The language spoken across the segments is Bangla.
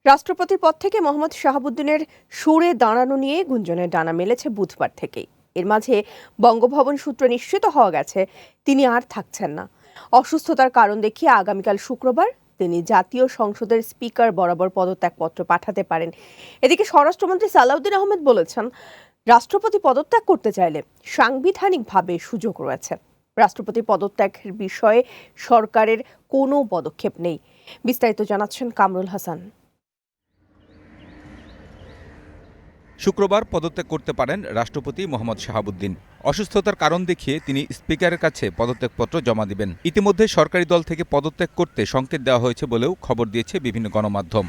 রাষ্ট্রপতির পদ থেকে মোহাম্মদ শাহাবুদ্দিনের সরে দাঁড়ানো নিয়ে গুঞ্জনের ডানা মেলেছে বুধবার থেকেই। এর মাঝে বঙ্গভবন সূত্রে নিশ্চিত হওয়া গেছে তিনি আর থাকছেন না। অসুস্থতার কারণ দেখিয়ে আগামীকাল শুক্রবার তিনি জাতীয় সংসদের স্পিকার বরাবর পদত্যাগপত্র পাঠাতে পারেন। এদিকে স্বরাষ্ট্রমন্ত্রী সালাউদ্দিন আহমেদ বলেছেন, রাষ্ট্রপতি পদত্যাগ করতে চাইলে সাংবিধানিকভাবে সুযোগ রয়েছে। রাষ্ট্রপতি পদত্যাগের বিষয়ে সরকারের কোনো পদক্ষেপ নেই। বিস্তারিত জানাচ্ছেন কামরুল হাসান। শুক্রবার পদত্যাগ করতে পারেন রাষ্ট্রপতি মোহাম্মদ শাহাবুদ্দিন। অসুস্থতার কারণ দেখিয়ে তিনি স্পিকারের কাছে পদত্যাগপত্র জমা দিবেন। ইতিমধ্যে সরকারি দল থেকে পদত্যাগ করতে সংকেত দেওয়া হয়েছে বলেও খবর দিয়েছে বিভিন্ন গণমাধ্যম।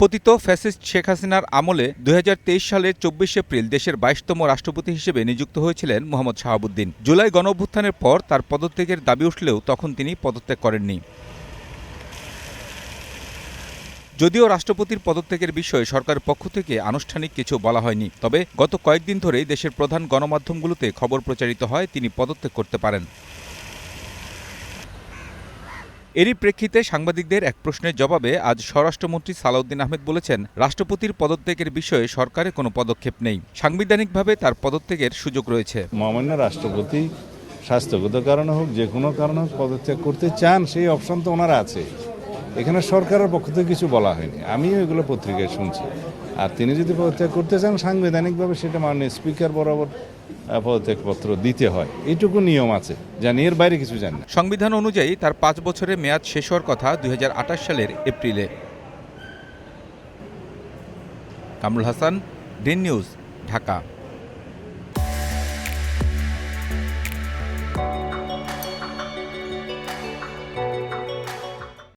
পতিত ফ্যাসিস্ট শেখ হাসিনার আমলে 2023 সালের 24 এপ্রিল দেশের 22তম রাষ্ট্রপতি হিসেবে নিযুক্ত হয়েছিলেন মোহাম্মদ শাহাবুদ্দিন। জুলাই গণঅভ্যুত্থানের পর তার পদত্যাগের দাবি উঠলেও তখন তিনি পদত্যাগ করেননি। যদিও রাষ্ট্রপতির পদত্যাগের বিষয়ে সরকারের পক্ষ থেকে আনুষ্ঠানিক কিছু বলা হয়নি, তবে গত কয়েকদিন ধরেই দেশের প্রধান গণমাধ্যমগুলোতে খবর প্রচারিত হয় তিনি পদত্যাগ করতে পারেন। এরই প্রেক্ষিতে সাংবাদিকদের এক প্রশ্নের জবাবে আজ স্বরাষ্ট্রমন্ত্রী সালাউদ্দিন আহমেদ বলেছেন, রাষ্ট্রপতির পদত্যাগের বিষয়ে সরকারের কোনো পদক্ষেপ নেই। সাংবিধানিকভাবে তার পদত্যাগের সুযোগ রয়েছে। মহামান্য রাষ্ট্রপতি স্বাস্থ্যগত কারণে হোক, যে কোনো কারণে হোক পদত্যাগ করতে চান, সেই অপশন তো ওনারা আছে। এখানে সরকারের পক্ষ থেকে কিছু বলা হয়নি, আমিও এগুলো পত্রিকায় শুনছি। আর তিনি যদি পদত্যাগ করতে চান, সাংবিধানিকভাবে সেটা মাননীয় স্পিকার বরাবর পদত্যাগপত্র দিতে হয়, এইটুকু নিয়ম আছে, জানি, এর বাইরে কিছু জানি না। সংবিধান অনুযায়ী তার 5 বছরের মেয়াদ শেষ হওয়ার কথা 2028 সালের এপ্রিলে। Kamrul Hasan, DN news, Dhaka.